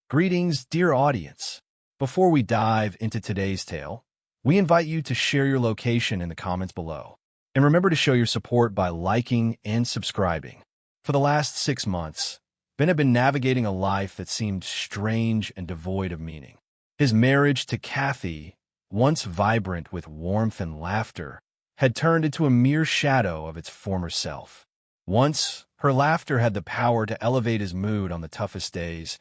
Greetings, dear audience. Before we dive into today's tale, we invite you to share your location in the comments below. And remember to show your support by liking and subscribing. For the last 6 months, Ben had been navigating a life that seemed strange and devoid of meaning. His marriage to Kathy, once vibrant with warmth and laughter, had turned into a mere shadow of its former self. Once, her laughter had the power to elevate his mood on the toughest days,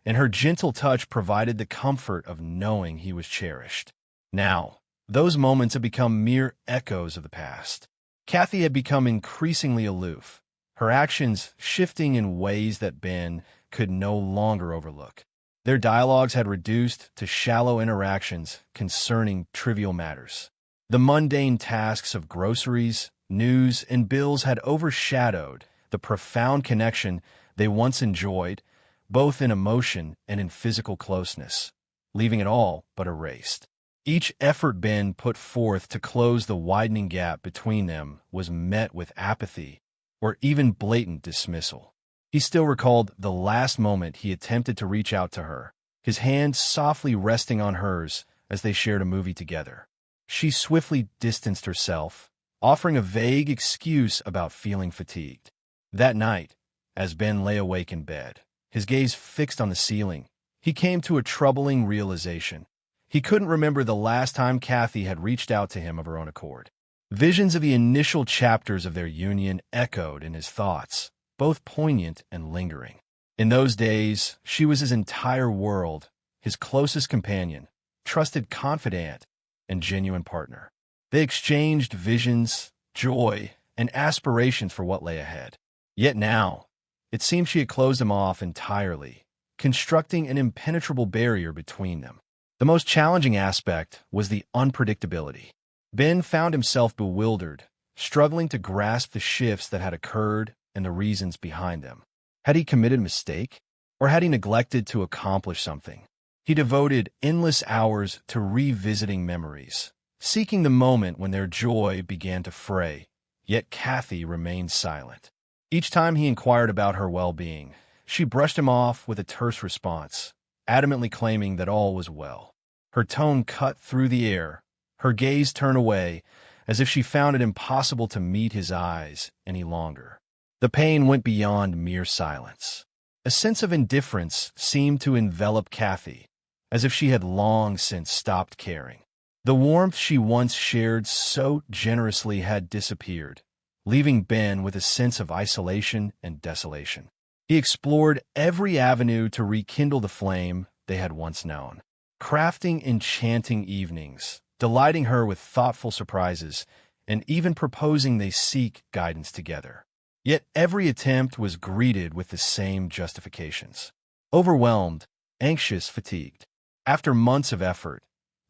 and her gentle touch provided the comfort of knowing he was cherished. Now, those moments had become mere echoes of the past. Kathy had become increasingly aloof, her actions shifting in ways that Ben could no longer overlook. Their dialogues had reduced to shallow interactions concerning trivial matters. The mundane tasks of groceries, news, and bills had overshadowed the profound connection they once enjoyed, both in emotion and in physical closeness, leaving it all but erased. Each effort Ben put forth to close the widening gap between them was met with apathy or even blatant dismissal. He still recalled the last moment he attempted to reach out to her, his hand softly resting on hers as they shared a movie together. She swiftly distanced herself, offering a vague excuse about feeling fatigued. That night, as Ben lay awake in bed, his gaze fixed on the ceiling, he came to a troubling realization. He couldn't remember the last time Kathy had reached out to him of her own accord. Visions of the initial chapters of their union echoed in his thoughts, both poignant and lingering. In those days, she was his entire world, his closest companion, trusted confidant, and genuine partner. They exchanged visions, joy, and aspirations for what lay ahead. Yet now, it seemed she had closed him off entirely, constructing an impenetrable barrier between them. The most challenging aspect was the unpredictability. Ben found himself bewildered, struggling to grasp the shifts that had occurred and the reasons behind them. Had he committed a mistake? Or had he neglected to accomplish something? He devoted endless hours to revisiting memories, seeking the moment when their joy began to fray, yet Kathy remained silent. Each time he inquired about her well-being, she brushed him off with a terse response, adamantly claiming that all was well. Her tone cut through the air, her gaze turned away, as if she found it impossible to meet his eyes any longer. The pain went beyond mere silence. A sense of indifference seemed to envelop Kathy, as if she had long since stopped caring. The warmth she once shared so generously had disappeared, leaving Ben with a sense of isolation and desolation. He explored every avenue to rekindle the flame they had once known, crafting enchanting evenings, delighting her with thoughtful surprises, and even proposing they seek guidance together. Yet every attempt was greeted with the same justifications. Overwhelmed, anxious, fatigued. After months of effort,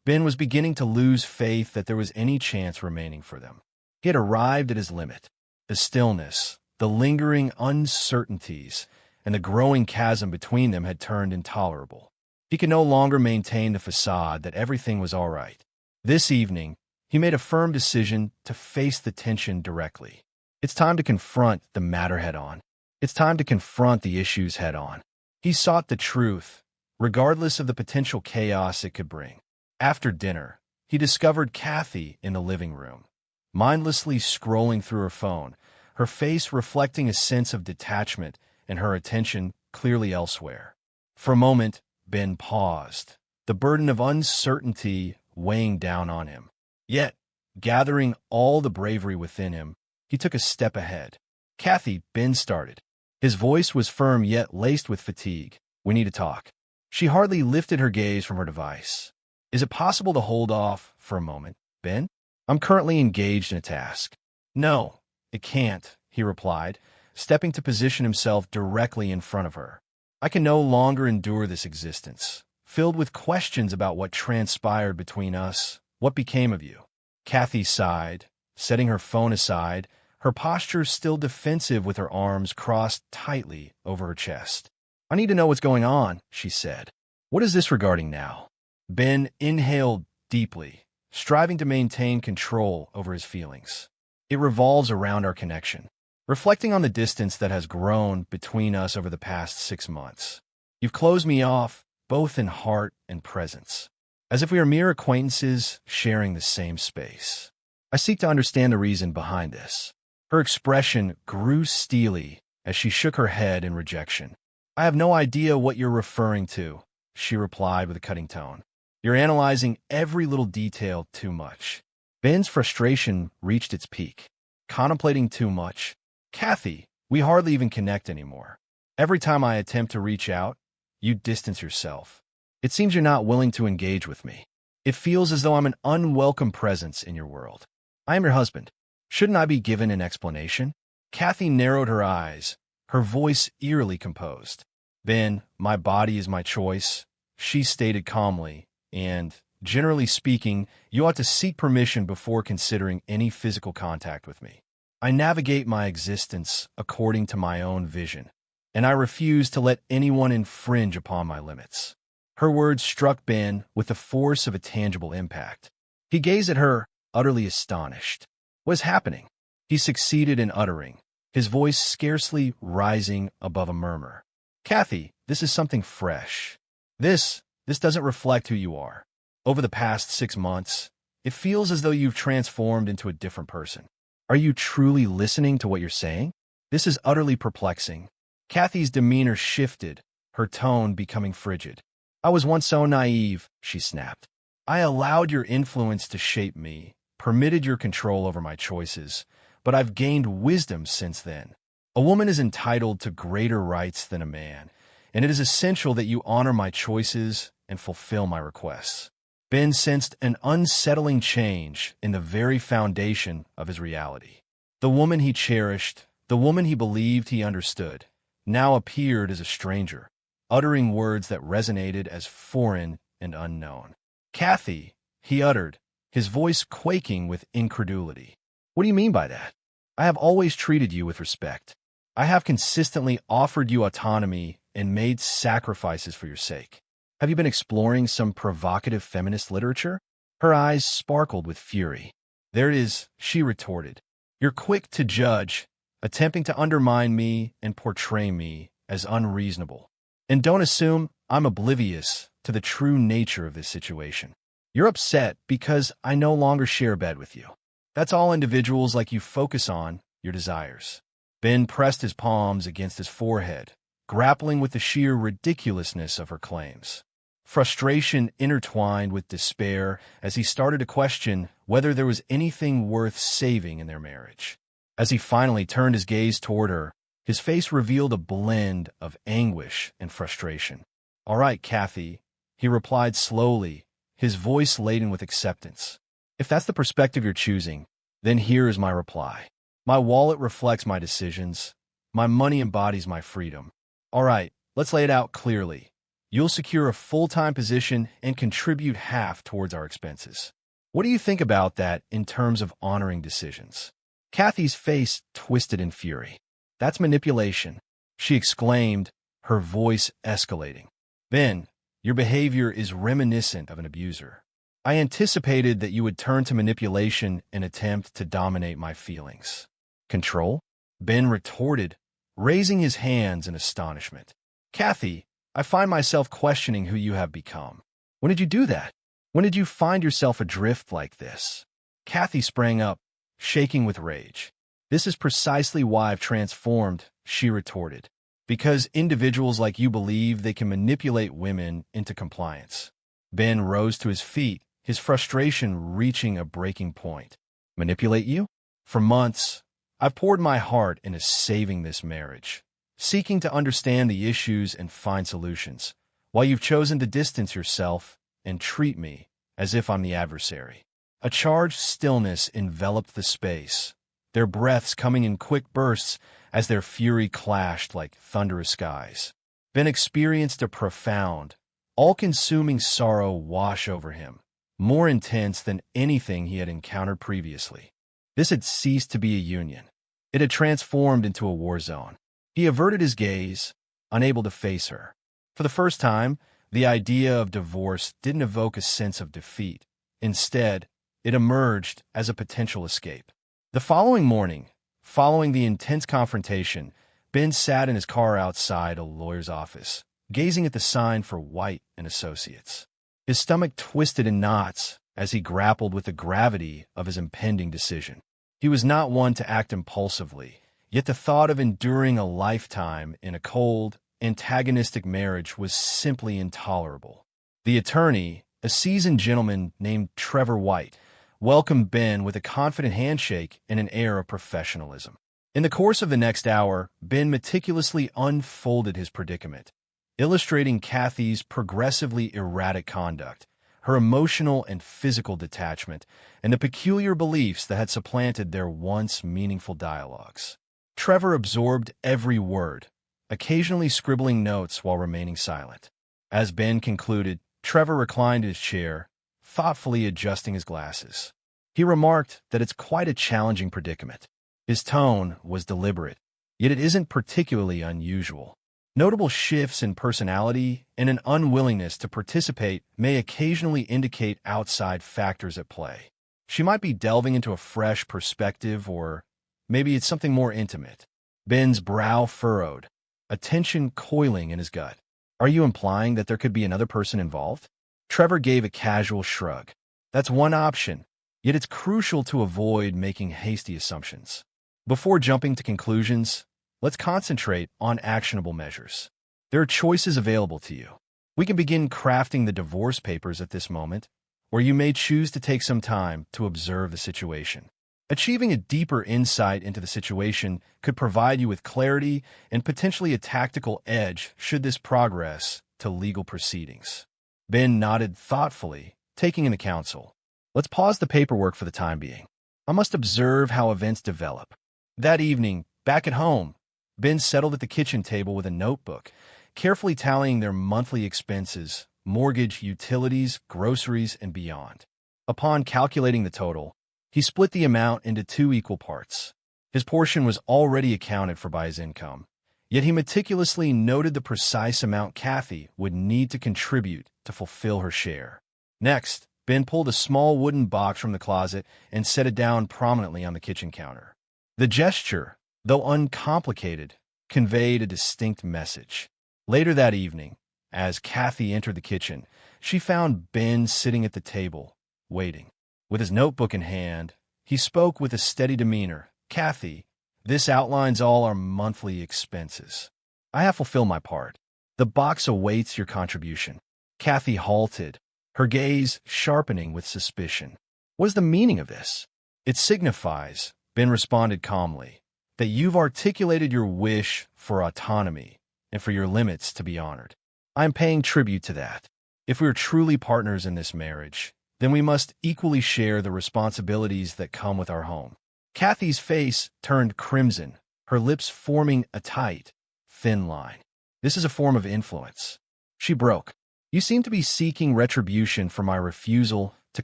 Ben was beginning to lose faith that there was any chance remaining for them. He had arrived at his limit. The stillness, the lingering uncertainties, and the growing chasm between them had turned intolerable. He could no longer maintain the facade that everything was all right. This evening, he made a firm decision to face the tension directly. It's time to confront the matter head-on. It's time to confront the issues head-on. He sought the truth, regardless of the potential chaos it could bring. After dinner, he discovered Kathy in the living room, mindlessly scrolling through her phone, her face reflecting a sense of detachment and her attention clearly elsewhere. For a moment, Ben paused, the burden of uncertainty weighing down on him. Yet, gathering all the bravery within him, he took a step ahead. "Kathy," Ben started. His voice was firm yet laced with fatigue. "We need to talk." She hardly lifted her gaze from her device. "Is it possible to hold off for a moment, Ben? I'm currently engaged in a task." "No, it can't," he replied, stepping to position himself directly in front of her. "I can no longer endure this existence, filled with questions about what transpired between us, what became of you." Kathy sighed, setting her phone aside, her posture still defensive with her arms crossed tightly over her chest. "I need to know what's going on," she said. "What is this regarding now?" Ben inhaled deeply, striving to maintain control over his feelings. "It revolves around our connection, reflecting on the distance that has grown between us over the past 6 months. You've closed me off, both in heart and presence, as if we are mere acquaintances sharing the same space. I seek to understand the reason behind this. Her expression grew steely as she shook her head in rejection. I have no idea what you're referring to, she replied with a cutting tone. You're analyzing every little detail too much. Ben's frustration reached its peak. Contemplating too much. Kathy, we hardly even connect anymore. Every time I attempt to reach out, you distance yourself. It seems you're not willing to engage with me. It feels as though I'm an unwelcome presence in your world. I am your husband. Shouldn't I be given an explanation? Kathy narrowed her eyes, her voice eerily composed. Ben, my body is my choice, she stated calmly, and, generally speaking, you ought to seek permission before considering any physical contact with me. I navigate my existence according to my own vision, and I refuse to let anyone infringe upon my limits. Her words struck Ben with the force of a tangible impact. He gazed at her, utterly astonished. What is happening? He succeeded in uttering, his voice scarcely rising above a murmur. Kathy, this is something fresh. This doesn't reflect who you are. Over the past 6 months, it feels as though you've transformed into a different person. Are you truly listening to what you're saying? This is utterly perplexing. Kathy's demeanor shifted, her tone becoming frigid. I was once so naive, she snapped. I allowed your influence to shape me, permitted your control over my choices, but I've gained wisdom since then. A woman is entitled to greater rights than a man, and it is essential that you honor my choices and fulfill my requests. Ben sensed an unsettling change in the very foundation of his reality. The woman he cherished, the woman he believed he understood, now appeared as a stranger, uttering words that resonated as foreign and unknown. Kathy, he uttered, his voice quaking with incredulity. What do you mean by that? I have always treated you with respect. I have consistently offered you autonomy and made sacrifices for your sake. Have you been exploring some provocative feminist literature? Her eyes sparkled with fury. There it is, she retorted. You're quick to judge, attempting to undermine me and portray me as unreasonable. And don't assume I'm oblivious to the true nature of this situation. You're upset because I no longer share a bed with you. That's all individuals like you focus on, your desires. Ben pressed his palms against his forehead, grappling with the sheer ridiculousness of her claims. Frustration intertwined with despair as he started to question whether there was anything worth saving in their marriage. As he finally turned his gaze toward her, his face revealed a blend of anguish and frustration. All right, Kathy, he replied slowly, his voice laden with acceptance. If that's the perspective you're choosing, then here is my reply. My wallet reflects my decisions. My money embodies my freedom. All right, let's lay it out clearly. You'll secure a full-time position and contribute half towards our expenses. What do you think about that in terms of honoring decisions? Kathy's face twisted in fury. That's manipulation, she exclaimed, her voice escalating. Ben, your behavior is reminiscent of an abuser. I anticipated that you would turn to manipulation and attempt to dominate my feelings. Control? Ben retorted, raising his hands in astonishment. Kathy, I find myself questioning who you have become. When did you do that? When did you find yourself adrift like this? Kathy sprang up, shaking with rage. This is precisely why I've transformed, she retorted. Because individuals like you believe they can manipulate women into compliance. Ben rose to his feet, his frustration reaching a breaking point. Manipulate you? For months, I've poured my heart into saving this marriage, seeking to understand the issues and find solutions, while you've chosen to distance yourself and treat me as if I'm the adversary. A charged stillness enveloped the space, their breaths coming in quick bursts as their fury clashed like thunderous skies. Ben experienced a profound, all-consuming sorrow wash over him, more intense than anything he had encountered previously. This had ceased to be a union. It had transformed into a war zone. He averted his gaze, unable to face her. For the first time, the idea of divorce didn't evoke a sense of defeat. Instead, it emerged as a potential escape. The following morning, following the intense confrontation, Ben sat in his car outside a lawyer's office, gazing at the sign for White and Associates. His stomach twisted in knots as he grappled with the gravity of his impending decision. He was not one to act impulsively, yet the thought of enduring a lifetime in a cold, antagonistic marriage was simply intolerable. The attorney, a seasoned gentleman named Trevor White, welcomed Ben with a confident handshake and an air of professionalism. In the course of the next hour, Ben meticulously unfolded his predicament, illustrating Kathy's progressively erratic conduct, her emotional and physical detachment, and the peculiar beliefs that had supplanted their once meaningful dialogues. Trevor absorbed every word, occasionally scribbling notes while remaining silent. As Ben concluded, Trevor reclined in his chair, thoughtfully adjusting his glasses. He remarked that it's quite a challenging predicament. His tone was deliberate, yet it isn't particularly unusual. Notable shifts in personality and an unwillingness to participate may occasionally indicate outside factors at play. She might be delving into a fresh perspective, or maybe it's something more intimate. Ben's brow furrowed, a tension coiling in his gut. Are you implying that there could be another person involved? Trevor gave a casual shrug. That's one option, yet it's crucial to avoid making hasty assumptions. Before jumping to conclusions, let's concentrate on actionable measures. There are choices available to you. We can begin crafting the divorce papers at this moment, or you may choose to take some time to observe the situation. Achieving a deeper insight into the situation could provide you with clarity and potentially a tactical edge should this progress to legal proceedings. Ben nodded thoughtfully, taking in the counsel. Let's pause the paperwork for the time being. I must observe how events develop. That evening, back at home, Ben settled at the kitchen table with a notebook, carefully tallying their monthly expenses, mortgage, utilities, groceries, and beyond. Upon calculating the total, he split the amount into 2 equal parts. His portion was already accounted for by his income, yet he meticulously noted the precise amount Kathy would need to contribute to fulfill her share. Next, Ben pulled a small wooden box from the closet and set it down prominently on the kitchen counter. The gesture, though uncomplicated, conveyed a distinct message. Later that evening, as Kathy entered the kitchen, she found Ben sitting at the table, waiting. With his notebook in hand, he spoke with a steady demeanor. Kathy, this outlines all our monthly expenses. I have fulfilled my part. The box awaits your contribution. Kathy halted, her gaze sharpening with suspicion. What is the meaning of this? It signifies, Ben responded calmly, that you've articulated your wish for autonomy and for your limits to be honored. I am paying tribute to that. If we are truly partners in this marriage, then we must equally share the responsibilities that come with our home. Kathy's face turned crimson, her lips forming a tight, thin line. This is a form of influence. She broke. You seem to be seeking retribution for my refusal to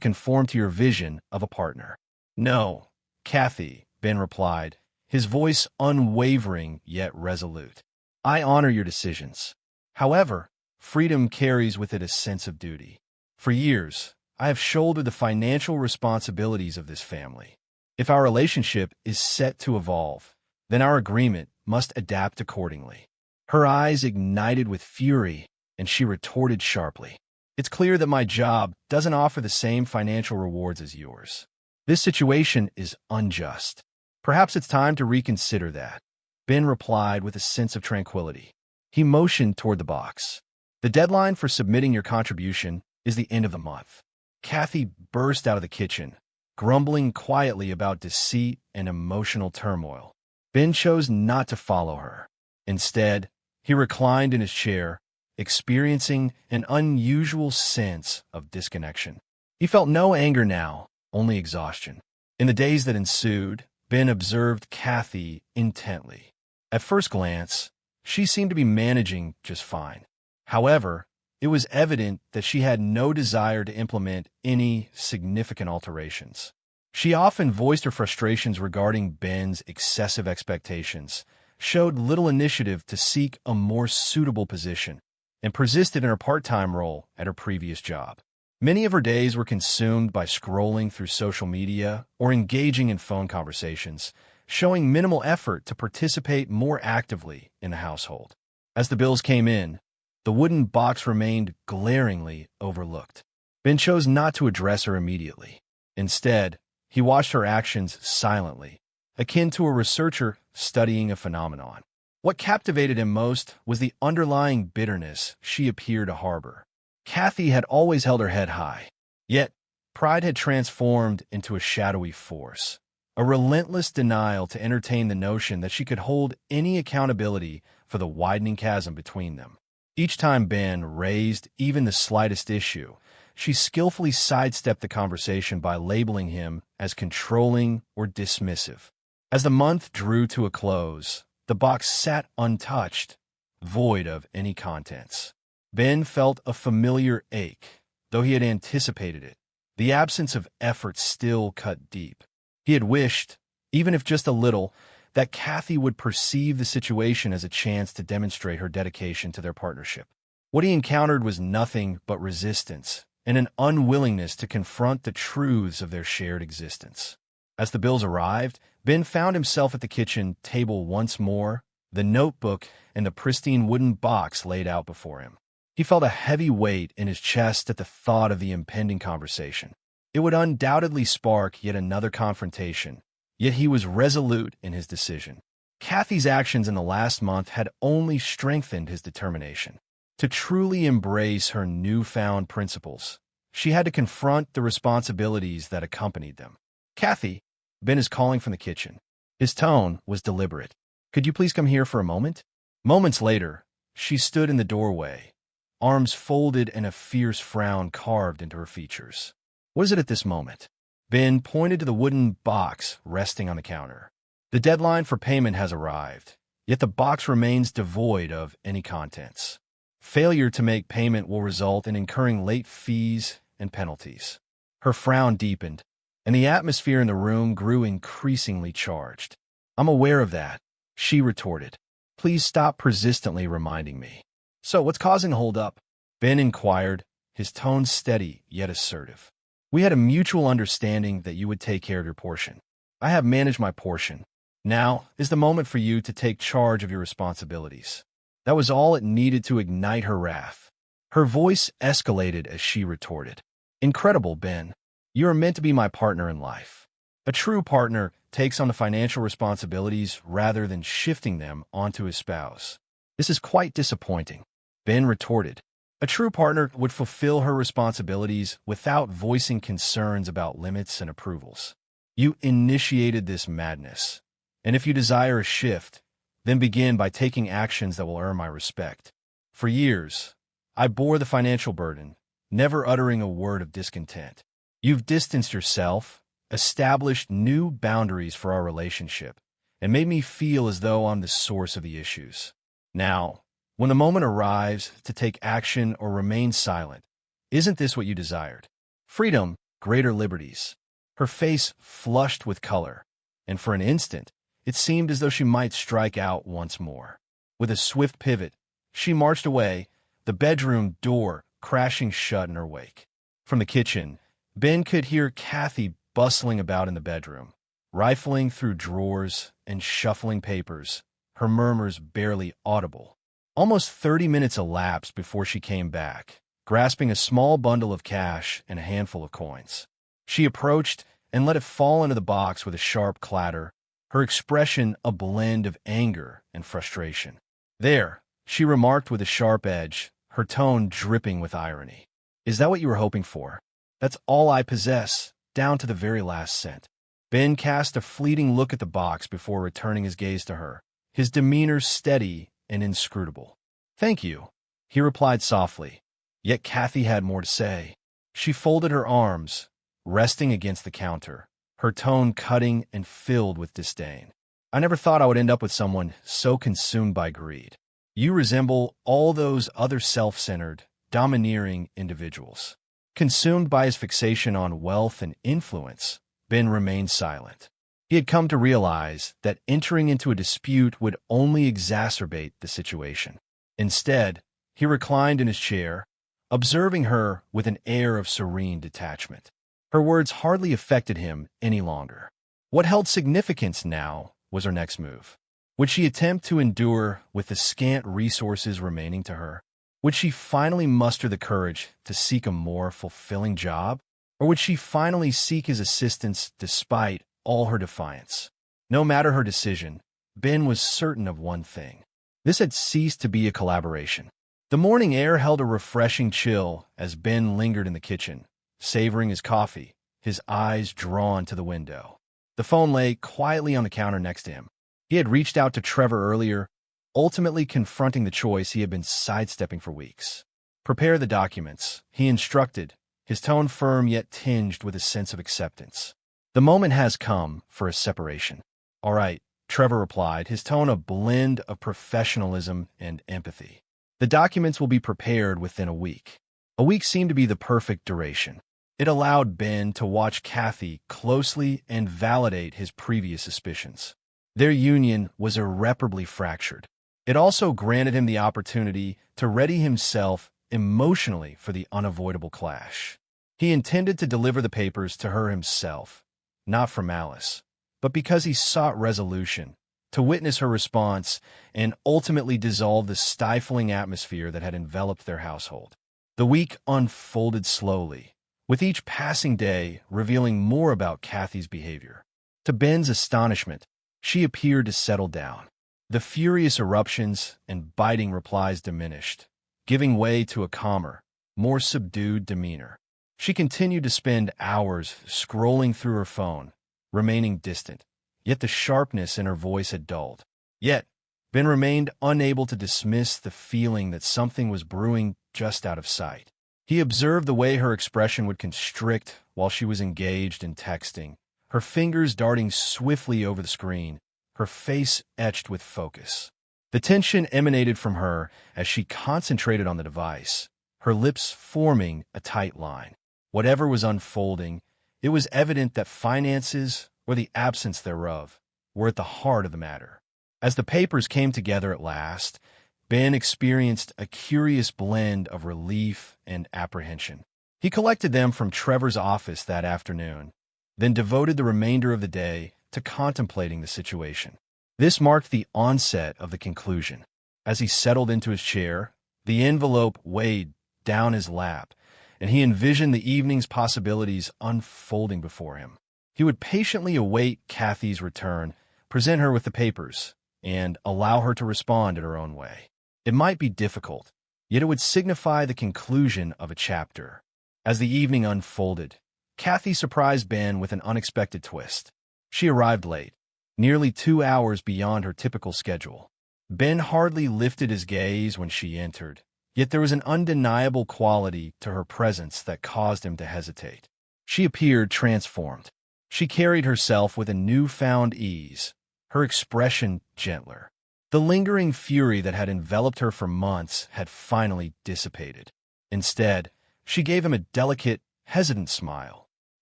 conform to your vision of a partner. No, Kathy, Ben replied, his voice unwavering yet resolute. I honor your decisions. However, freedom carries with it a sense of duty. For years, I have shouldered the financial responsibilities of this family. If our relationship is set to evolve, then our agreement must adapt accordingly. Her eyes ignited with fury, and she retorted sharply. It's clear that my job doesn't offer the same financial rewards as yours. This situation is unjust. Perhaps it's time to reconsider that. Ben replied with a sense of tranquility. He motioned toward the box. The deadline for submitting your contribution is the end of the month. Kathy burst out of the kitchen, grumbling quietly about deceit and emotional turmoil. Ben chose not to follow her. Instead, he reclined in his chair, experiencing an unusual sense of disconnection. He felt no anger now, only exhaustion. In the days that ensued, Ben observed Kathy intently. At first glance, she seemed to be managing just fine. However, it was evident that she had no desire to implement any significant alterations. She often voiced her frustrations regarding Ben's excessive expectations, showed little initiative to seek a more suitable position, and persisted in her part-time role at her previous job. Many of her days were consumed by scrolling through social media or engaging in phone conversations, showing minimal effort to participate more actively in the household. As the bills came in, The wooden box remained glaringly overlooked. Ben chose not to address her immediately. Instead, he watched her actions silently, akin to a researcher studying a phenomenon. What captivated him most was the underlying bitterness she appeared to harbor. Kathy had always held her head high, yet pride had transformed into a shadowy force, a relentless denial to entertain the notion that she could hold any accountability for the widening chasm between them. Each time Ben raised even the slightest issue, she skillfully sidestepped the conversation by labeling him as controlling or dismissive. As the month drew to a close, the box sat untouched, void of any contents. Ben felt a familiar ache, though he had anticipated it. The absence of effort still cut deep. He had wished, even if just a little, that Kathy would perceive the situation as a chance to demonstrate her dedication to their partnership. What he encountered was nothing but resistance and an unwillingness to confront the truths of their shared existence. As the bills arrived, Ben found himself at the kitchen table once more, the notebook and the pristine wooden box laid out before him. He felt a heavy weight in his chest at the thought of the impending conversation. It would undoubtedly spark yet another confrontation, yet he was resolute in his decision. Kathy's actions in the last month had only strengthened his determination. To truly embrace her newfound principles, she had to confront the responsibilities that accompanied them. "Kathy," Ben is calling from the kitchen. His tone was deliberate. "Could you please come here for a moment?" Moments later, she stood in the doorway, arms folded and a fierce frown carved into her features. "What is it at this moment?" Ben pointed to the wooden box resting on the counter. "The deadline for payment has arrived, yet the box remains devoid of any contents. Failure to make payment will result in incurring late fees and penalties." Her frown deepened, and the atmosphere in the room grew increasingly charged. "I'm aware of that," she retorted. "Please stop persistently reminding me." "So what's causing the hold-up?" Ben inquired, his tone steady yet assertive. "We had a mutual understanding that you would take care of your portion. I have managed my portion. Now is the moment for you to take charge of your responsibilities." That was all it needed to ignite her wrath. Her voice escalated as she retorted. "Incredible, Ben. You are meant to be my partner in life. A true partner takes on the financial responsibilities rather than shifting them onto his spouse." "This is quite disappointing," Ben retorted. "A true partner would fulfill her responsibilities without voicing concerns about limits and approvals. You initiated this madness, and if you desire a shift, then begin by taking actions that will earn my respect. For years, I bore the financial burden, never uttering a word of discontent. You've distanced yourself, established new boundaries for our relationship, and made me feel as though I'm the source of the issues. Now, when the moment arrives to take action or remain silent, isn't this what you desired? Freedom, greater liberties." Her face flushed with color, and for an instant, it seemed as though she might strike out once more. With a swift pivot, she marched away, the bedroom door crashing shut in her wake. From the kitchen, Ben could hear Kathy bustling about in the bedroom, rifling through drawers and shuffling papers, her murmurs barely audible. Almost 30 minutes elapsed before she came back, grasping a small bundle of cash and a handful of coins. She approached and let it fall into the box with a sharp clatter, her expression a blend of anger and frustration. "There," she remarked with a sharp edge, her tone dripping with irony. "Is that what you were hoping for? That's all I possess, down to the very last cent." Ben cast a fleeting look at the box before returning his gaze to her, his demeanor steady and inscrutable. "Thank you," he replied softly. Yet Kathy had more to say. She folded her arms, resting against the counter, her tone cutting and filled with disdain. "I never thought I would end up with someone so consumed by greed. You resemble all those other self-centered, domineering individuals." Consumed by his fixation on wealth and influence, Ben remained silent. He had come to realize that entering into a dispute would only exacerbate the situation. Instead, he reclined in his chair, observing her with an air of serene detachment. Her words hardly affected him any longer. What held significance now was her next move. Would she attempt to endure with the scant resources remaining to her? Would she finally muster the courage to seek a more fulfilling job? Or would she finally seek his assistance despite all her defiance? No matter her decision, Ben was certain of one thing. This had ceased to be a collaboration. The morning air held a refreshing chill as Ben lingered in the kitchen, savoring his coffee, his eyes drawn to the window. The phone lay quietly on the counter next to him. He had reached out to Trevor earlier, ultimately confronting the choice he had been sidestepping for weeks. "Prepare the documents," he instructed, his tone firm yet tinged with a sense of acceptance. "The moment has come for a separation." "All right," Trevor replied, his tone a blend of professionalism and empathy. "The documents will be prepared within a week." A week seemed to be the perfect duration. It allowed Ben to watch Kathy closely and validate his previous suspicions. Their union was irreparably fractured. It also granted him the opportunity to ready himself emotionally for the unavoidable clash. He intended to deliver the papers to her himself, not for malice, but because he sought resolution, to witness her response and ultimately dissolve the stifling atmosphere that had enveloped their household. The week unfolded slowly, with each passing day revealing more about Kathy's behavior. To Ben's astonishment, she appeared to settle down. The furious eruptions and biting replies diminished, giving way to a calmer, more subdued demeanor. She continued to spend hours scrolling through her phone, remaining distant, yet the sharpness in her voice had dulled. Yet, Ben remained unable to dismiss the feeling that something was brewing just out of sight. He observed the way her expression would constrict while she was engaged in texting, her fingers darting swiftly over the screen, her face etched with focus. The tension emanated from her as she concentrated on the device, her lips forming a tight line. Whatever was unfolding, it was evident that finances, or the absence thereof, were at the heart of the matter. As the papers came together at last, Ben experienced a curious blend of relief and apprehension. He collected them from Trevor's office that afternoon, then devoted the remainder of the day to contemplating the situation. This marked the onset of the conclusion. As he settled into his chair, the envelope weighed down his lap, and he envisioned the evening's possibilities unfolding before him. He would patiently await Kathy's return, present her with the papers, and allow her to respond in her own way. It might be difficult, yet it would signify the conclusion of a chapter. As the evening unfolded, Kathy surprised Ben with an unexpected twist. She arrived late, nearly 2 hours beyond her typical schedule. Ben hardly lifted his gaze when she entered, yet there was an undeniable quality to her presence that caused him to hesitate. She appeared transformed. She carried herself with a newfound ease, her expression gentler. The lingering fury that had enveloped her for months had finally dissipated. Instead, she gave him a delicate, hesitant smile.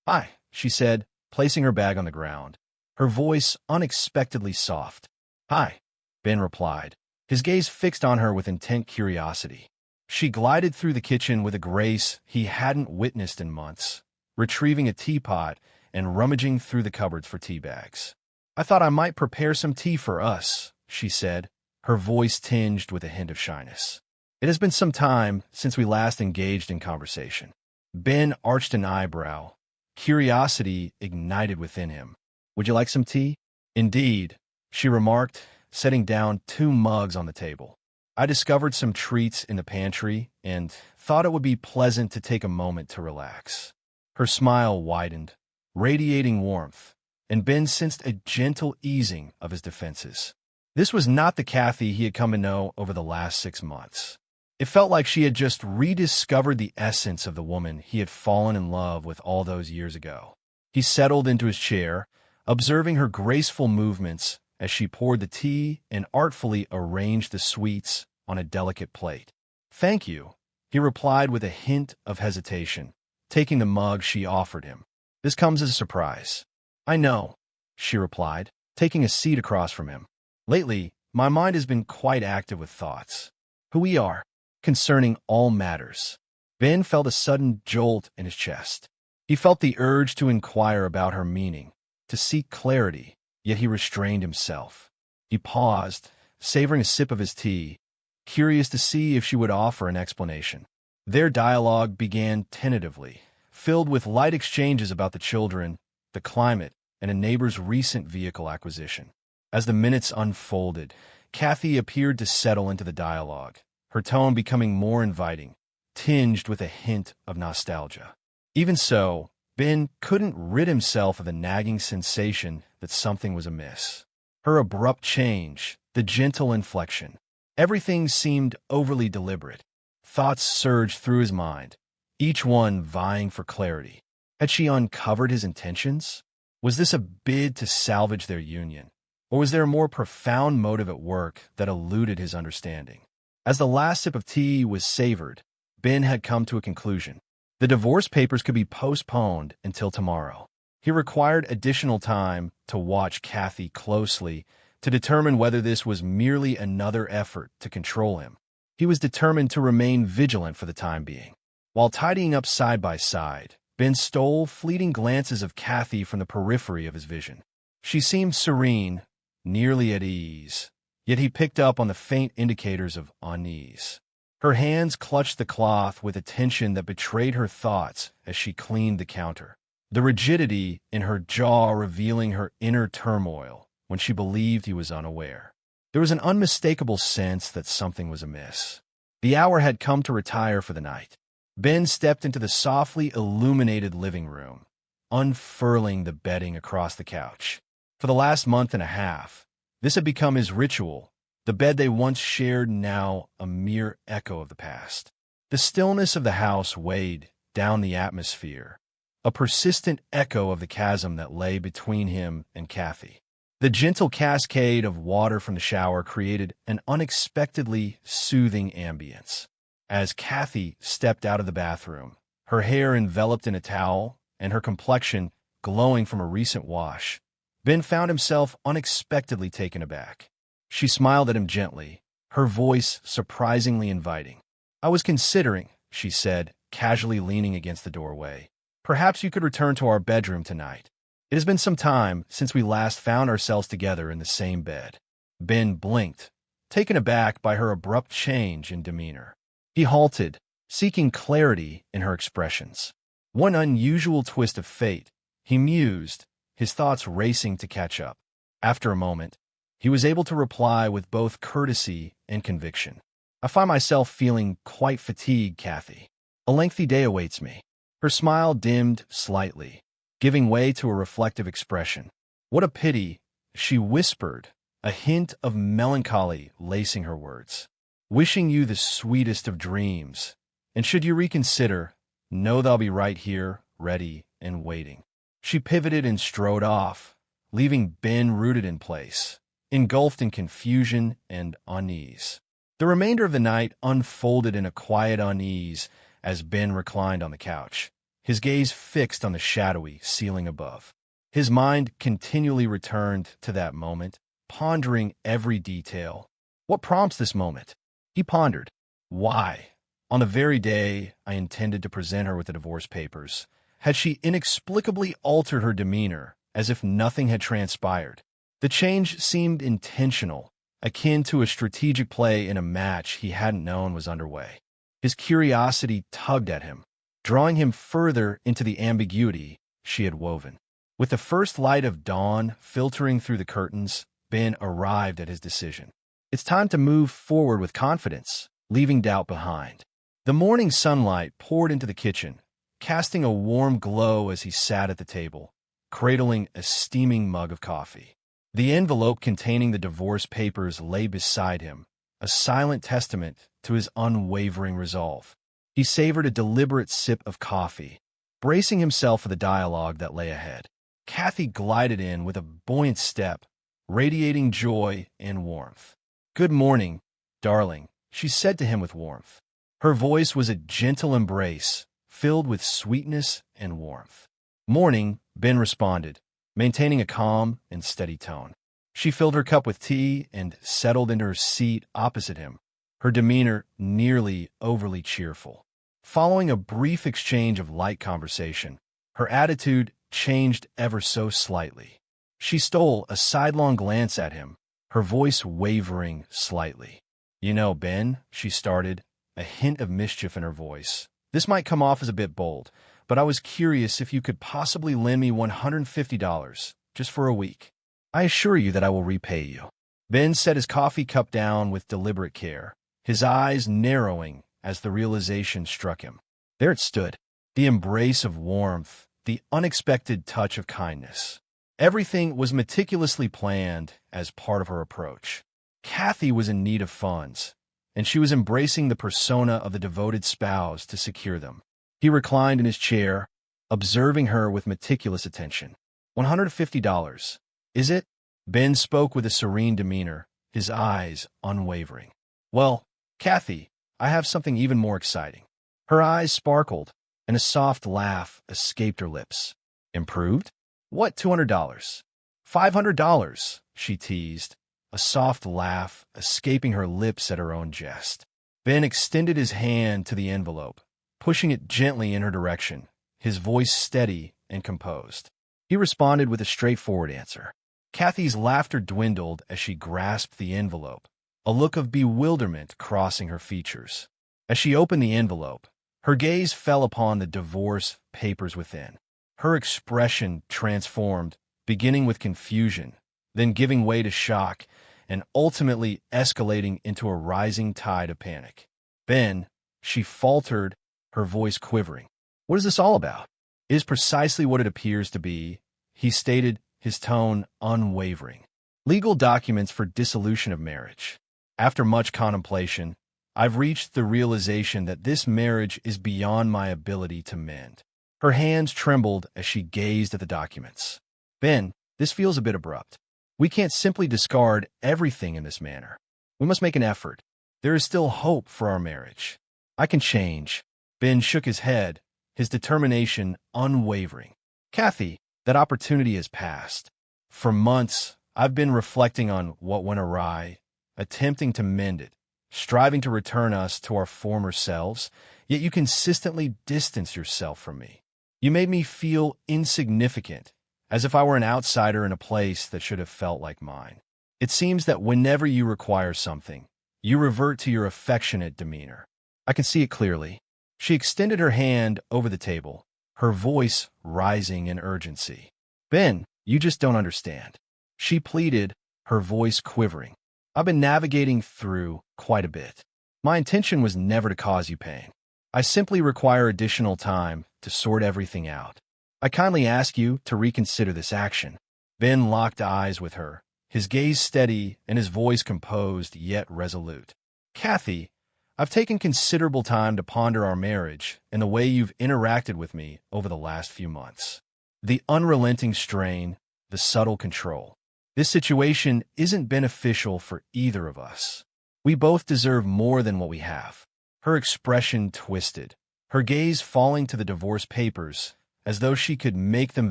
"Hi," she said, placing her bag on the ground, her voice unexpectedly soft. "Hi," Ben replied, his gaze fixed on her with intent curiosity. She glided through the kitchen with a grace he hadn't witnessed in months, retrieving a teapot and rummaging through the cupboards for tea bags. "I thought I might prepare some tea for us," she said, her voice tinged with a hint of shyness. "It has been some time since we last engaged in conversation." Ben arched an eyebrow. Curiosity ignited within him. "Would you like some tea?" "Indeed," she remarked, setting down 2 mugs on the table. "I discovered some treats in the pantry and thought it would be pleasant to take a moment to relax." Her smile widened, radiating warmth, and Ben sensed a gentle easing of his defenses. This was not the Kathy he had come to know over the last 6 months. It felt like she had just rediscovered the essence of the woman he had fallen in love with all those years ago. He settled into his chair, observing her graceful movements as she poured the tea and artfully arranged the sweets on a delicate plate. "Thank you," he replied with a hint of hesitation, taking the mug she offered him. "This comes as a surprise." "I know," she replied, taking a seat across from him. "Lately, my mind has been quite active with thoughts. Who we are, concerning all matters." Ben felt a sudden jolt in his chest. He felt the urge to inquire about her meaning, to seek clarity, yet he restrained himself. He paused, savoring a sip of his tea, curious to see if she would offer an explanation. Their dialogue began tentatively, filled with light exchanges about the children, the climate, and a neighbor's recent vehicle acquisition. As the minutes unfolded, Kathy appeared to settle into the dialogue, her tone becoming more inviting, tinged with a hint of nostalgia. Even so, Ben couldn't rid himself of the nagging sensation that something was amiss. Her abrupt change, the gentle inflection, everything seemed overly deliberate. Thoughts surged through his mind, each one vying for clarity. Had she uncovered his intentions? Was this a bid to salvage their union? Or was there a more profound motive at work that eluded his understanding? As the last sip of tea was savored, Ben had come to a conclusion. The divorce papers could be postponed until tomorrow. He required additional time to watch Kathy closely to determine whether this was merely another effort to control him. He was determined to remain vigilant for the time being. While tidying up side by side, Ben stole fleeting glances of Kathy from the periphery of his vision. She seemed serene, nearly at ease, yet he picked up on the faint indicators of unease. Her hands clutched the cloth with a tension that betrayed her thoughts as she cleaned the counter, the rigidity in her jaw revealing her inner turmoil when she believed he was unaware. There was an unmistakable sense that something was amiss. The hour had come to retire for the night. Ben stepped into the softly illuminated living room, unfurling the bedding across the couch. For the last month and a half, this had become his ritual, the bed they once shared now a mere echo of the past. The stillness of the house weighed down the atmosphere, a persistent echo of the chasm that lay between him and Kathy. The gentle cascade of water from the shower created an unexpectedly soothing ambience. As Kathy stepped out of the bathroom, her hair enveloped in a towel and her complexion glowing from a recent wash, Ben found himself unexpectedly taken aback. She smiled at him gently, her voice surprisingly inviting. "I was considering," she said, casually leaning against the doorway. "Perhaps you could return to our bedroom tonight. It has been some time since we last found ourselves together in the same bed." Ben blinked, taken aback by her abrupt change in demeanor. He halted, seeking clarity in her expressions. One unusual twist of fate, he mused, his thoughts racing to catch up. After a moment, he was able to reply with both courtesy and conviction. "I find myself feeling quite fatigued, Kathy. A lengthy day awaits me." Her smile dimmed slightly, giving way to a reflective expression. "What a pity," she whispered, a hint of melancholy lacing her words. "Wishing you the sweetest of dreams, and should you reconsider, know that I'll be right here, ready and waiting." She pivoted and strode off, leaving Ben rooted in place, engulfed in confusion and unease. The remainder of the night unfolded in a quiet unease as Ben reclined on the couch, his gaze fixed on the shadowy ceiling above. His mind continually returned to that moment, pondering every detail. What prompts this moment? He pondered. Why? On the very day I intended to present her with the divorce papers, had she inexplicably altered her demeanor as if nothing had transpired? The change seemed intentional, akin to a strategic play in a match he hadn't known was underway. His curiosity tugged at him, drawing him further into the ambiguity she had woven. With the first light of dawn filtering through the curtains, Ben arrived at his decision. It's time to move forward with confidence, leaving doubt behind. The morning sunlight poured into the kitchen, casting a warm glow as he sat at the table, cradling a steaming mug of coffee. The envelope containing the divorce papers lay beside him, a silent testament to his unwavering resolve. He savored a deliberate sip of coffee, bracing himself for the dialogue that lay ahead. Kathy glided in with a buoyant step, radiating joy and warmth. "Good morning, darling," she said to him with warmth. Her voice was a gentle embrace, filled with sweetness and warmth. "Morning," Ben responded, maintaining a calm and steady tone. She filled her cup with tea and settled into her seat opposite him, her demeanor nearly overly cheerful. Following a brief exchange of light conversation, her attitude changed ever so slightly. She stole a sidelong glance at him, her voice wavering slightly. You know, Ben, she started, a hint of mischief in her voice. This might come off as a bit bold, but I was curious if you could possibly lend me $150, just for a week. I assure you that I will repay you. Ben set his coffee cup down with deliberate care, his eyes narrowing as the realization struck him. There it stood, the embrace of warmth, the unexpected touch of kindness. Everything was meticulously planned as part of her approach. Kathy was in need of funds, and she was embracing the persona of the devoted spouse to secure them. He reclined in his chair, observing her with meticulous attention. $150, is it? Ben spoke with a serene demeanor, his eyes unwavering. Well, Kathy, I have something even more exciting. Her eyes sparkled, and a soft laugh escaped her lips. Improved? What, $200? $500, she teased, a soft laugh escaping her lips at her own jest. Ben extended his hand to the envelope, pushing it gently in her direction, his voice steady and composed. He responded with a straightforward answer. Kathy's laughter dwindled as she grasped the envelope, a look of bewilderment crossing her features. As she opened the envelope, her gaze fell upon the divorce papers within. Her expression transformed, beginning with confusion, then giving way to shock, and ultimately escalating into a rising tide of panic. Ben, she faltered, her voice quivering. What is this all about? It is precisely what it appears to be, he stated, his tone unwavering. Legal documents for dissolution of marriage. After much contemplation, I've reached the realization that this marriage is beyond my ability to mend. Her hands trembled as she gazed at the documents. Ben, this feels a bit abrupt. We can't simply discard everything in this manner. We must make an effort. There is still hope for our marriage. I can change. Ben shook his head, his determination unwavering. Kathy, that opportunity has passed. For months, I've been reflecting on what went awry, attempting to mend it, striving to return us to our former selves, yet you consistently distance yourself from me. You made me feel insignificant, as if I were an outsider in a place that should have felt like mine. It seems that whenever you require something, you revert to your affectionate demeanor. I can see it clearly. She extended her hand over the table, her voice rising in urgency. Ben, you just don't understand. She pleaded, her voice quivering. I've been navigating through quite a bit. My intention was never to cause you pain. I simply require additional time to sort everything out. I kindly ask you to reconsider this action. Ben locked eyes with her, his gaze steady and his voice composed yet resolute. Kathy, I've taken considerable time to ponder our marriage and the way you've interacted with me over the last few months. The unrelenting strain, the subtle control. This situation isn't beneficial for either of us. We both deserve more than what we have. Her expression twisted, her gaze falling to the divorce papers as though she could make them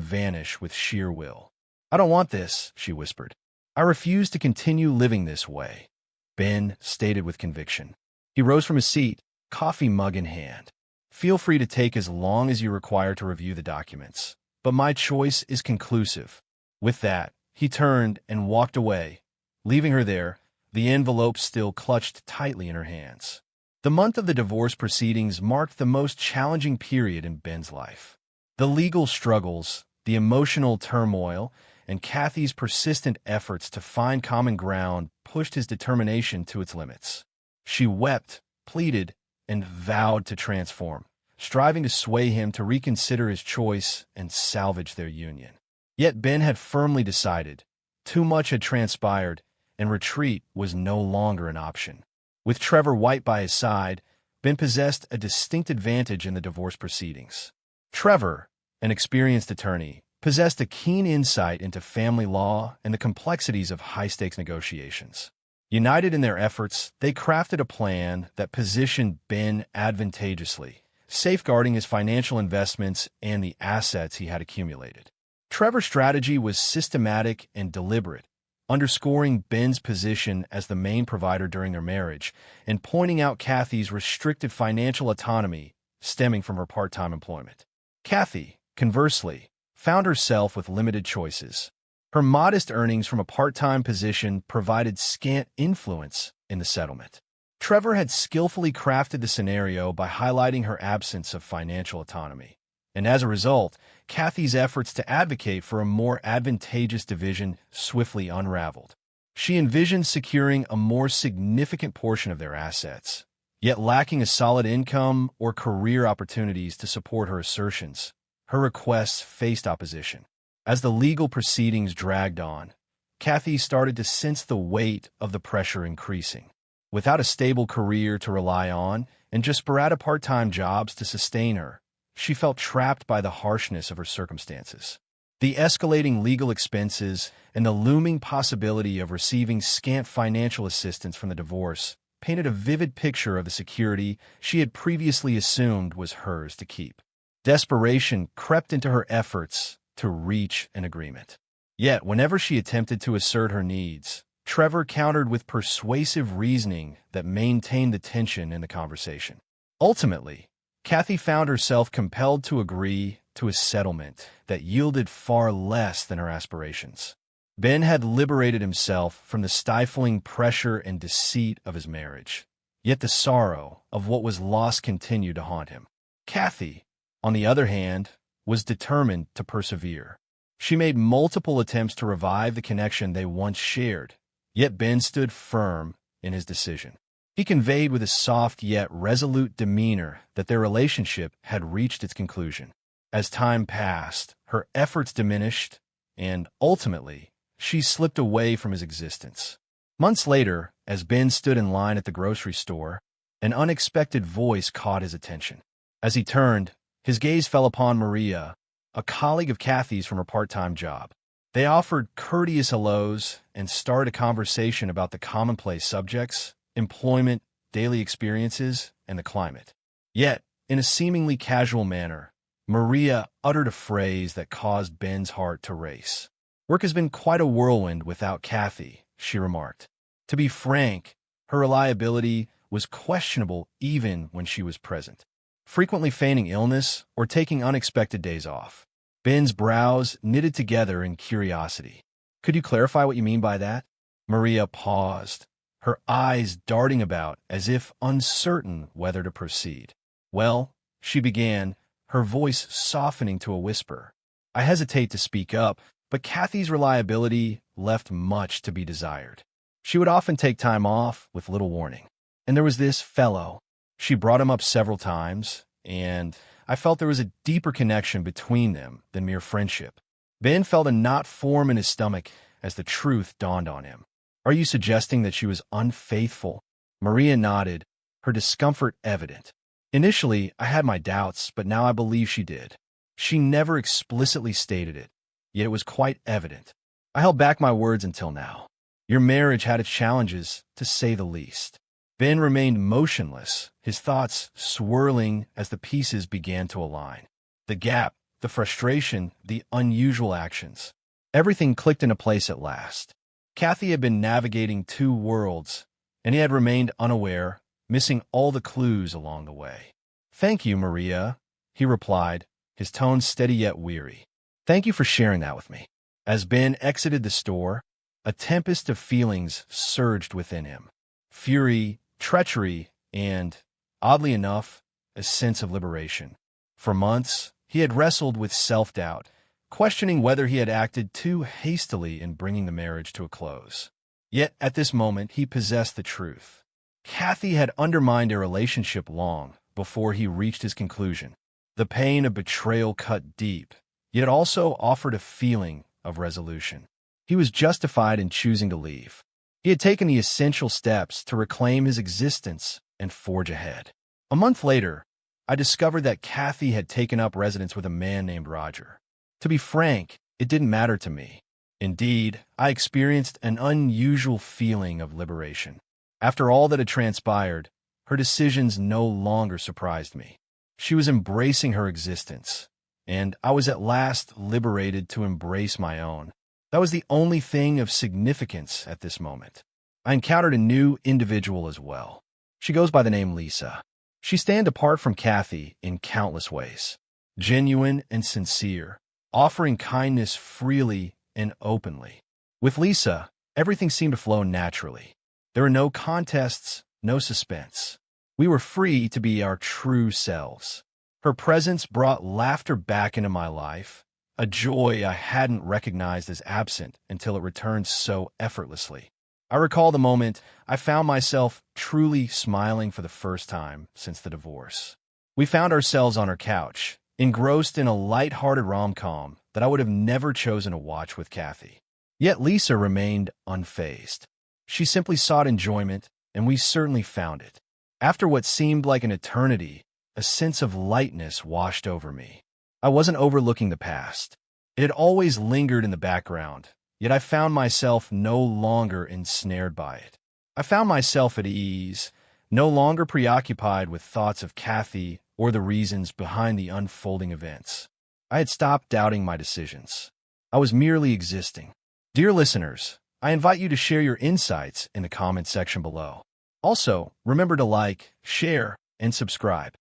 vanish with sheer will. I don't want this, she whispered. I refuse to continue living this way, Ben stated with conviction. He rose from his seat, coffee mug in hand. Feel free to take as long as you require to review the documents, but my choice is conclusive. With that, he turned and walked away, leaving her there, the envelope still clutched tightly in her hands. The month of the divorce proceedings marked the most challenging period in Ben's life. The legal struggles, the emotional turmoil, and Kathy's persistent efforts to find common ground pushed his determination to its limits. She wept, pleaded, and vowed to transform, striving to sway him to reconsider his choice and salvage their union. Yet Ben had firmly decided. Too much had transpired, and retreat was no longer an option. With Trevor White by his side, Ben possessed a distinct advantage in the divorce proceedings. Trevor, an experienced attorney, possessed a keen insight into family law and the complexities of high-stakes negotiations. United in their efforts, they crafted a plan that positioned Ben advantageously, safeguarding his financial investments and the assets he had accumulated. Trevor's strategy was systematic and deliberate, underscoring Ben's position as the main provider during their marriage and pointing out Kathy's restricted financial autonomy stemming from her part-time employment. Kathy, conversely, found herself with limited choices. Her modest earnings from a part-time position provided scant influence in the settlement. Trevor had skillfully crafted the scenario by highlighting her absence of financial autonomy. And as a result, Kathy's efforts to advocate for a more advantageous division swiftly unraveled. She envisioned securing a more significant portion of their assets, yet lacking a solid income or career opportunities to support her assertions. Her requests faced opposition. As the legal proceedings dragged on, Kathy started to sense the weight of the pressure increasing. Without a stable career to rely on and just sporadic part-time jobs to sustain her, she felt trapped by the harshness of her circumstances. The escalating legal expenses and the looming possibility of receiving scant financial assistance from the divorce painted a vivid picture of the security she had previously assumed was hers to keep. Desperation crept into her efforts to reach an agreement. Yet, whenever she attempted to assert her needs, Trevor countered with persuasive reasoning that maintained the tension in the conversation. Ultimately, Kathy found herself compelled to agree to a settlement that yielded far less than her aspirations. Ben had liberated himself from the stifling pressure and deceit of his marriage, yet the sorrow of what was lost continued to haunt him. Kathy, on the other hand, was determined to persevere. She made multiple attempts to revive the connection they once shared, yet Ben stood firm in his decision. He conveyed with a soft yet resolute demeanor that their relationship had reached its conclusion. As time passed, her efforts diminished, and ultimately, she slipped away from his existence. Months later, as Ben stood in line at the grocery store, an unexpected voice caught his attention. As he turned, his gaze fell upon Maria, a colleague of Kathy's from her part-time job. They offered courteous hellos and started a conversation about the commonplace subjects, employment, daily experiences, and the climate. Yet, in a seemingly casual manner, Maria uttered a phrase that caused Ben's heart to race. "Work has been quite a whirlwind without Kathy," she remarked. To be frank, her reliability was questionable even when she was present, frequently feigning illness or taking unexpected days off. Ben's brows knitted together in curiosity. "Could you clarify what you mean by that?" Maria paused, her eyes darting about as if uncertain whether to proceed. "Well," she began, her voice softening to a whisper, "I hesitate to speak up, but Kathy's reliability left much to be desired. She would often take time off with little warning. And there was this fellow. She brought him up several times, and I felt there was a deeper connection between them than mere friendship." Ben felt a knot form in his stomach as the truth dawned on him. "Are you suggesting that she was unfaithful?" Maria nodded, her discomfort evident. "Initially, I had my doubts, but now I believe she did. She never explicitly stated it, yet it was quite evident. I held back my words until now. Your marriage had its challenges, to say the least." Ben remained motionless, his thoughts swirling as the pieces began to align. The gap, the frustration, the unusual actions. Everything clicked into place at last. Kathy had been navigating two worlds, and he had remained unaware, missing all the clues along the way. "Thank you, Maria," he replied, his tone steady yet weary. "Thank you for sharing that with me." As Ben exited the store, a tempest of feelings surged within him. Fury, treachery, and, oddly enough, a sense of liberation. For months, he had wrestled with self-doubt, questioning whether he had acted too hastily in bringing the marriage to a close. Yet, at this moment, he possessed the truth. Kathy had undermined their relationship long before he reached his conclusion. The pain of betrayal cut deep, yet it also offered a feeling of resolution. He was justified in choosing to leave. He had taken the essential steps to reclaim his existence and forge ahead. A month later, I discovered that Kathy had taken up residence with a man named Roger. To be frank, it didn't matter to me. Indeed, I experienced an unusual feeling of liberation. After all that had transpired, her decisions no longer surprised me. She was embracing her existence, and I was at last liberated to embrace my own. That was the only thing of significance at this moment. I encountered a new individual as well. She goes by the name Lisa. She stands apart from Kathy in countless ways. Genuine and sincere, offering kindness freely and openly. With Lisa, everything seemed to flow naturally. There were no contests, no suspense. We were free to be our true selves. Her presence brought laughter back into my life, a joy I hadn't recognized as absent until it returned so effortlessly. I recall the moment I found myself truly smiling for the first time since the divorce. We found ourselves on her couch, engrossed in a light-hearted rom-com that I would have never chosen to watch with Kathy. Yet Lisa remained unfazed. She simply sought enjoyment, and we certainly found it. After what seemed like an eternity, a sense of lightness washed over me. I wasn't overlooking the past. It had always lingered in the background, yet I found myself no longer ensnared by it. I found myself at ease, no longer preoccupied with thoughts of Kathy or the reasons behind the unfolding events. I had stopped doubting my decisions. I was merely existing. Dear listeners, I invite you to share your insights in the comment section below. Also, remember to like, share, and subscribe.